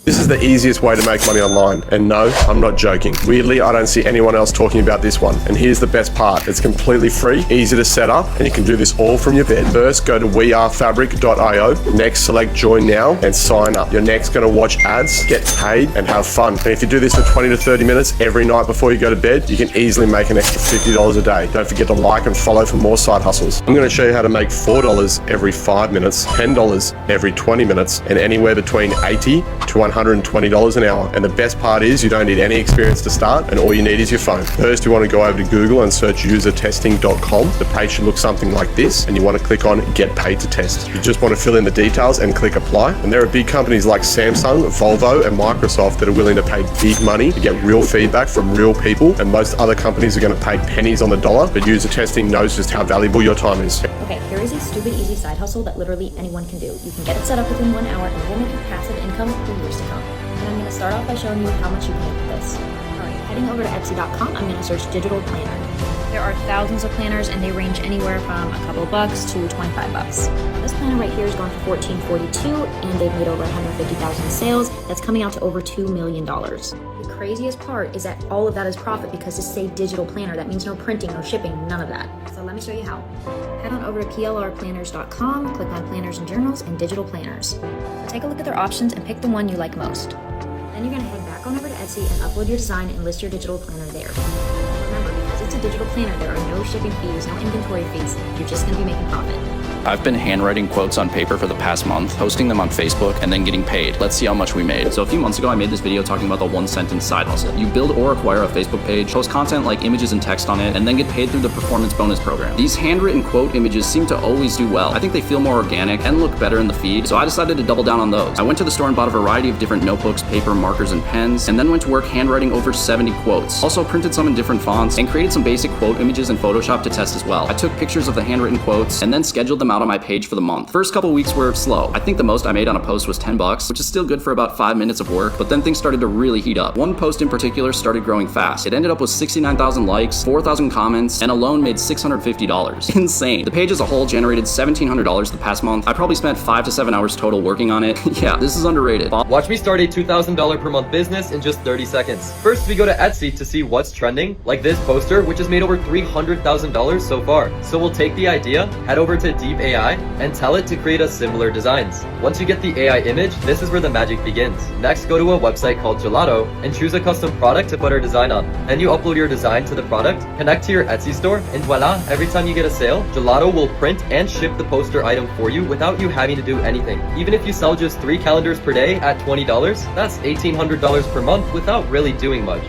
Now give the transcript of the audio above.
This is the easiest way to make money online. And no, I'm not joking. Weirdly, I don't see anyone else talking about this one. And here's the best part. It's completely free, easy to set up, and you can do this all from your bed. First, go to wearefabric.io. Next, select join now and sign up. You're next going to watch ads, get paid, and have fun. And if you do this for 20 to 30 minutes every night before you go to bed, you can easily make an extra $50 a day. Don't forget to like and follow for more side hustles. I'm going to show you how to make $4 every 5 minutes, $10 every 20 minutes, and anywhere between $80 to $120 an hour. And the best part is you don't need any experience to start, and all you need is your phone. First, you want to go over to Google and search usertesting.com. The page should look something like this, and you want to click on Get Paid to Test. You just want to fill in the details and click Apply. And there are big companies like Samsung, Volvo, and Microsoft that are willing to pay big money to get real feedback from real people, and most other companies are going to pay pennies on the dollar, but User Testing knows just how valuable your time is. Okay, here is a stupid easy side hustle that literally anyone can do. You can get it set up within 1 hour and it will make you passive income for years to come. And I'm going to start off by showing you how much you can make with this. Alright, heading over to Etsy.com, I'm going to search digital planner. There are thousands of planners and they range anywhere from a couple bucks to 25 bucks. This planner right here is going for $14.42 and they've made over 150,000 sales. That's coming out to over $2 million. The craziest part is that all of that is profit because it's a digital planner. That means no printing, no shipping, none of that. So let me show you how. Head on over to plrplanners.com, click on planners and journals and digital planners. So take a look at their options and pick the one you like most. Then you're going to head back on over to Etsy and upload your design and list your digital planner there. Remember, because it's a digital planner, there are no shipping fees, no inventory fees. You're just going to be making profit. I've been handwriting quotes on paper for the past month, posting them on Facebook, and then getting paid. Let's see how much we made. So a few months ago, I made this video talking about the 1-sentence side hustle. You build or acquire a Facebook page, post content like images and text on it, and then get paid through the performance bonus program. These handwritten quote images seem to always do well. I think they feel more organic and look better in the feed, so I decided to double down on those. I went to the store and bought a variety of different notebooks, paper, markers, and pens, and then went to work handwriting over 70 quotes. Also printed some in different fonts, and created some basic quote images in Photoshop to test as well. I took pictures of the handwritten quotes, and then scheduled them out on my page for the month. First couple weeks were slow. I think the most I made on a post was $10, which is still good for about 5 minutes of work, but then things started to really heat up. One post in particular started growing fast. It ended up with 69,000 likes, 4,000 comments, and alone made $650. Insane. The page as a whole generated $1,700 the past month. I probably spent 5 to 7 hours total working on it. Yeah, this is underrated. Watch me start a $2,000 per month business in just 30 seconds. First, we go to Etsy to see what's trending, like this poster, which has made over $300,000 so far. So we'll take the idea, head over to Deep AI, and tell it to create us similar designs. Once you get the AI image, this is where the magic begins. Next, go to a website called Gelato and choose a custom product to put our design on. Then you upload your design to the product, connect to your Etsy store, and voila, every time you get a sale, Gelato will print and ship the poster item for you without you having to do anything. Even if you sell just 3 calendars per day at $20, that's $1,800 per month without really doing much.